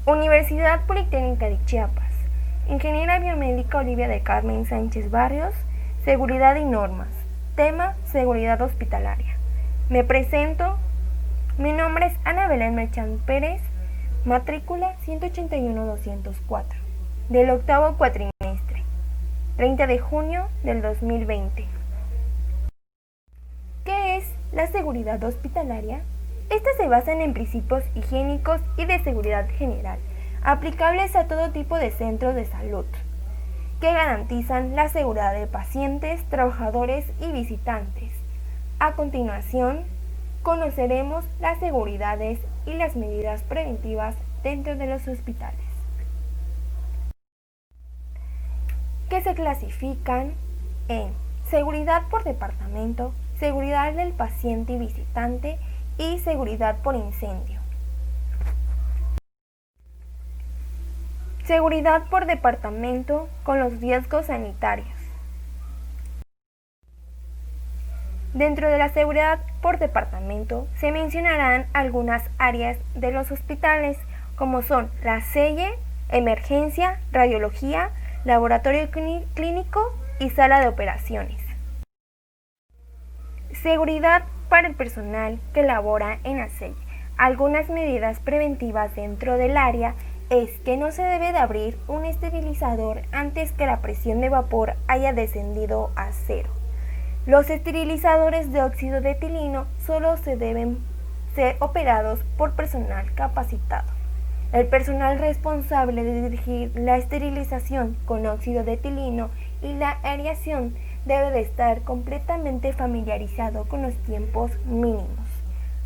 Universidad Politécnica de Chiapas. Ingeniera biomédica Olivia del Carmen Sánchez Barrios. Seguridad y normas. Tema: seguridad hospitalaria. Me presento. Mi nombre es Ana Belén Merchán Pérez, matrícula 181-204, del octavo cuatrimestre, 30 de junio del 2020. ¿Qué es la seguridad hospitalaria? Esta se basa en principios higiénicos y de seguridad general, aplicables a todo tipo de centros de salud, que garantizan la seguridad de pacientes, trabajadores y visitantes. A continuación, conoceremos las seguridades y las medidas preventivas dentro de los hospitales, que se clasifican en seguridad por departamento, seguridad del paciente y visitante y seguridad por incendio. Seguridad por departamento con los riesgos sanitarios. Dentro de la seguridad por departamento se mencionarán algunas áreas de los hospitales, como son la selle, emergencia, radiología, laboratorio clínico y sala de operaciones. Seguridad para el personal que labora en la selle. Algunas medidas preventivas dentro del área es que no se debe de abrir un esterilizador antes que la presión de vapor haya descendido a cero. Los esterilizadores de óxido de etileno solo se deben ser operados por personal capacitado. El personal responsable de dirigir la esterilización con óxido de etileno y la aireación debe de estar completamente familiarizado con los tiempos mínimos.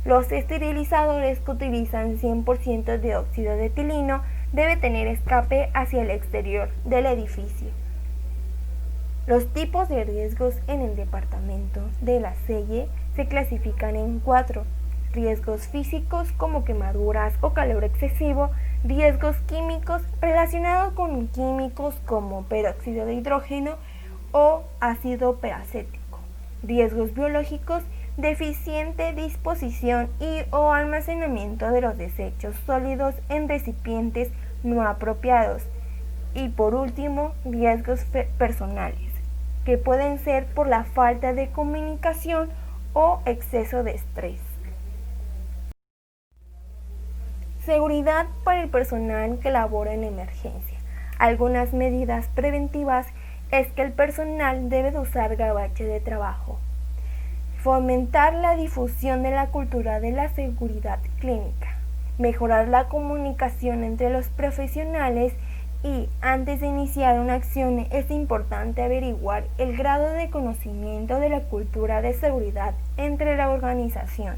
Los esterilizadores que utilizan 100% de óxido de etileno deben tener escape hacia el exterior del edificio. Los tipos de riesgos en el departamento de la selle se clasifican en 4. Riesgos físicos como quemaduras o calor excesivo, riesgos químicos relacionados con químicos como peróxido de hidrógeno o ácido peracético, riesgos biológicos, deficiente disposición y o almacenamiento de los desechos sólidos en recipientes no apropiados, y por último, riesgos personales, que pueden ser por la falta de comunicación o exceso de estrés. Seguridad para el personal que labora en emergencia. Algunas medidas preventivas es que el personal debe de usar gabache de trabajo. Fomentar la difusión de la cultura de la seguridad clínica. Mejorar la comunicación entre los profesionales y antes de iniciar una acción es importante averiguar el grado de conocimiento de la cultura de seguridad entre la organización.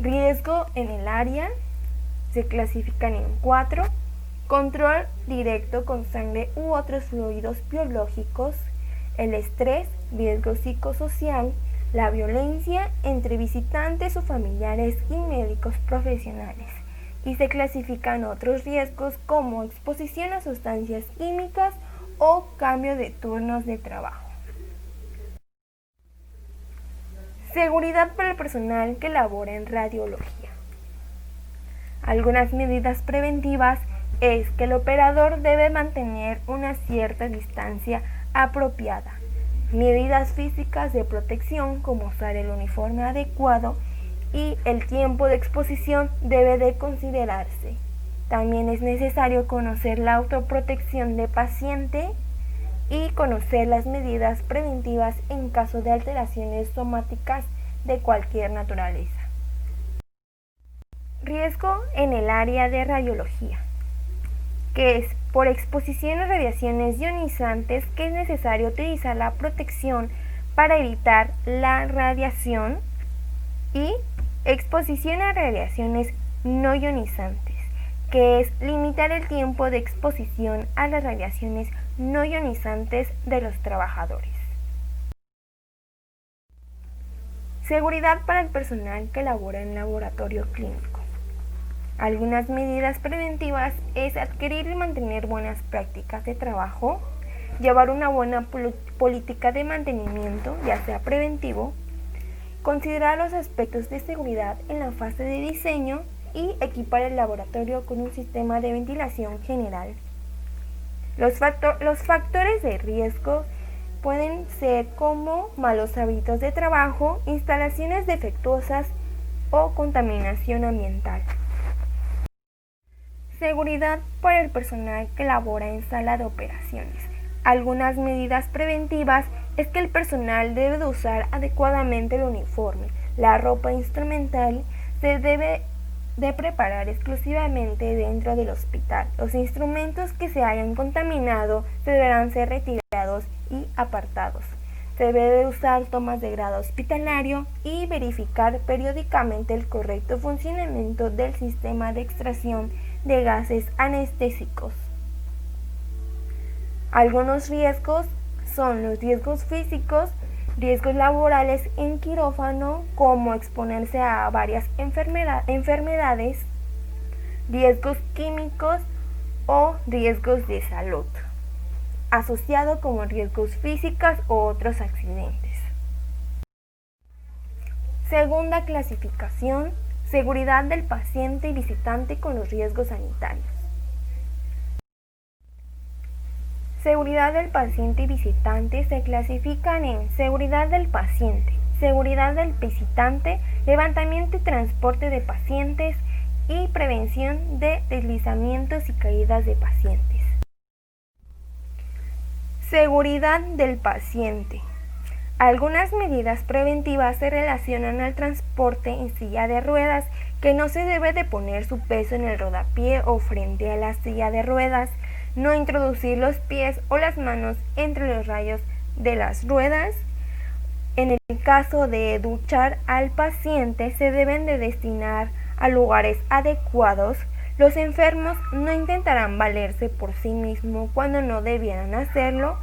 Riesgo en el área se clasifican en 4. Control directo con sangre u otros fluidos biológicos, el estrés, riesgo psicosocial, la violencia entre visitantes o familiares y médicos profesionales. Y se clasifican otros riesgos como exposición a sustancias químicas o cambio de turnos de trabajo. Seguridad para el personal que labora en radiología. Algunas medidas preventivas es que el operador debe mantener una cierta distancia apropiada. Medidas físicas de protección como usar el uniforme adecuado y el tiempo de exposición debe de considerarse. También es necesario conocer la autoprotección del paciente y conocer las medidas preventivas en caso de alteraciones somáticas de cualquier naturaleza. Riesgo en el área de radiología, que es por exposición a radiaciones ionizantes que es necesario utilizar la protección para evitar la radiación, y exposición a radiaciones no ionizantes, que es limitar el tiempo de exposición a las radiaciones no ionizantes de los trabajadores. Seguridad para el personal que labora en laboratorio clínico. Algunas medidas preventivas es adquirir y mantener buenas prácticas de trabajo, llevar una buena política de mantenimiento, ya sea preventivo, Considerar los aspectos de seguridad en la fase de diseño y equipar el laboratorio con un sistema de ventilación general. Los factores de riesgo pueden ser como malos hábitos de trabajo, instalaciones defectuosas o contaminación ambiental. Seguridad para el personal que labora en sala de operaciones. Algunas medidas preventivas es que el personal debe de usar adecuadamente el uniforme. La ropa instrumental se debe de preparar exclusivamente dentro del hospital. Los instrumentos que se hayan contaminado deberán ser retirados y apartados. Se debe de usar tomas de grado hospitalario y verificar periódicamente el correcto funcionamiento del sistema de extracción de gases anestésicos. Algunos riesgos son los riesgos físicos, riesgos laborales en quirófano, como exponerse a varias enfermedades, riesgos químicos o riesgos de salud, asociado como riesgos físicos u otros accidentes. Segunda clasificación, seguridad del paciente y visitante con los riesgos sanitarios. Seguridad del paciente y visitante se clasifican en seguridad del paciente, seguridad del visitante, levantamiento y transporte de pacientes y prevención de deslizamientos y caídas de pacientes. Seguridad del paciente. Algunas medidas preventivas se relacionan al transporte en silla de ruedas, que no se debe de poner su peso en el rodapié o frente a la silla de ruedas, no introducir los pies o las manos entre los rayos de las ruedas. En el caso de duchar al paciente, se deben de destinar a lugares adecuados. Los enfermos no intentarán valerse por sí mismos cuando no debieran hacerlo,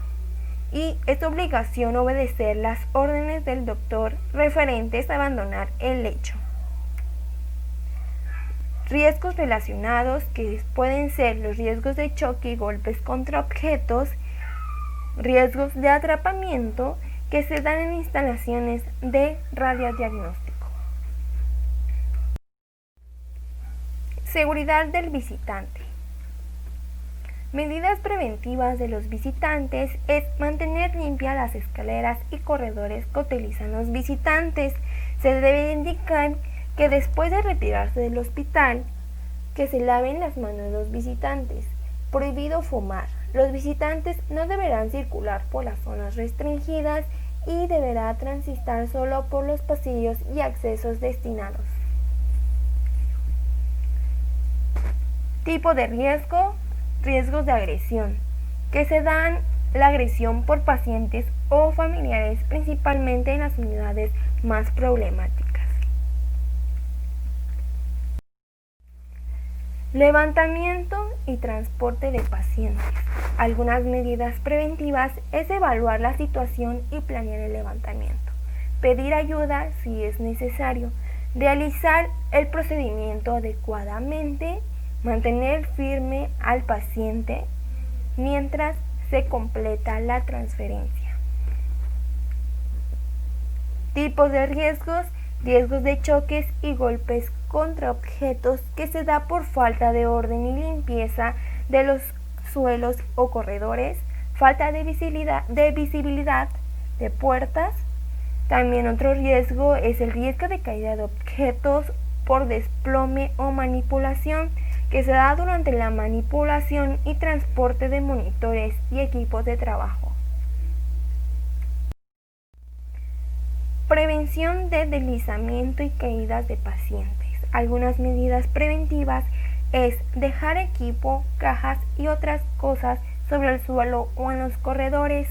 y es obligación obedecer las órdenes del doctor referentes a abandonar el lecho. Riesgos relacionados, que pueden ser los riesgos de choque y golpes contra objetos, riesgos de atrapamiento que se dan en instalaciones de radiodiagnóstico. Seguridad del visitante. Medidas preventivas de los visitantes es mantener limpias las escaleras y corredores que utilizan los visitantes. Se debe indicar que después de retirarse del hospital, que se laven las manos los visitantes. Prohibido fumar. Los visitantes no deberán circular por las zonas restringidas y deberá transitar solo por los pasillos y accesos destinados. Tipo de riesgo. Riesgos de agresión, que se dan la agresión por pacientes o familiares, principalmente en las unidades más problemáticas. Levantamiento y transporte de pacientes. Algunas medidas preventivas es evaluar la situación y planear el levantamiento, pedir ayuda si es necesario, realizar el procedimiento adecuadamente, mantener firme al paciente mientras se completa la transferencia. Tipos de riesgos. Riesgos de choques y golpes contra objetos, que se da por falta de orden y limpieza de los suelos o corredores, falta de visibilidad de puertas. También otro riesgo es el riesgo de caída de objetos por desplome o manipulación, que se da durante la manipulación y transporte de monitores y equipos de trabajo. Prevención de deslizamiento y caídas de pacientes. Algunas medidas preventivas es dejar equipo, cajas y otras cosas sobre el suelo o en los corredores.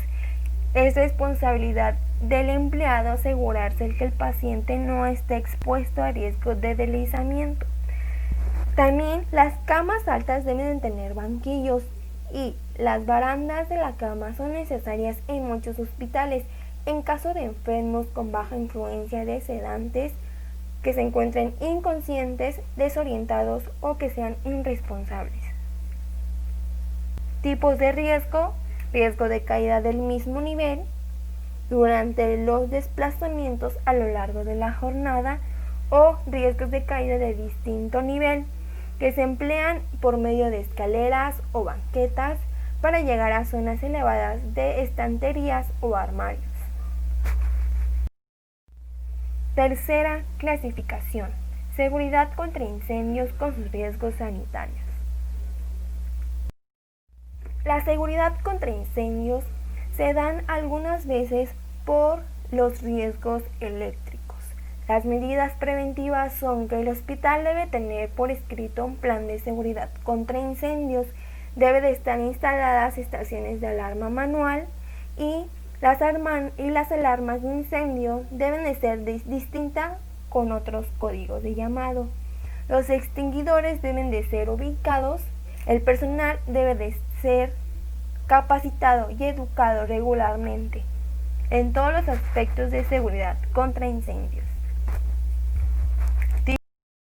Es responsabilidad del empleado asegurarse que el paciente no esté expuesto a riesgo de deslizamiento. También las camas altas deben tener banquillos, y las barandas de la cama son necesarias en muchos hospitales en caso de enfermos con baja influencia de sedantes, que se encuentren inconscientes, desorientados o que sean irresponsables. Tipos de riesgo. Riesgo de caída del mismo nivel, durante los desplazamientos a lo largo de la jornada o riesgos de caída de distinto nivel que se emplean por medio de escaleras o banquetas para llegar a zonas elevadas de estanterías o armarios. Tercera clasificación: seguridad contra incendios con sus riesgos sanitarios. La seguridad contra incendios se dan algunas veces por los riesgos eléctricos. Las medidas preventivas son que el hospital debe tener por escrito un plan de seguridad contra incendios, debe de estar instaladas estaciones de alarma manual y las alarmas de incendio deben de ser distintas con otros códigos de llamado. Los extinguidores deben de ser ubicados, el personal debe de ser capacitado y educado regularmente en todos los aspectos de seguridad contra incendios.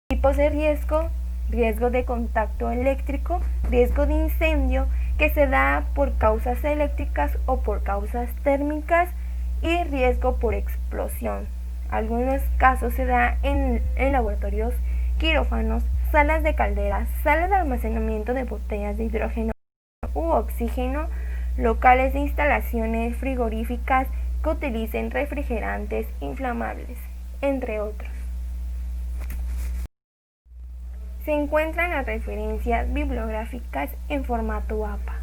Tipos de riesgo: riesgo de contacto eléctrico, riesgo de incendio que se da por causas eléctricas o por causas térmicas y riesgo por explosión. Algunos casos se da en laboratorios, quirófanos, salas de calderas, salas de almacenamiento de botellas de hidrógeno u oxígeno, locales de instalaciones frigoríficas que utilicen refrigerantes inflamables, entre otros. Se encuentran las referencias bibliográficas en formato APA.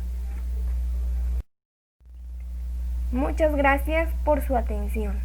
Muchas gracias por su atención.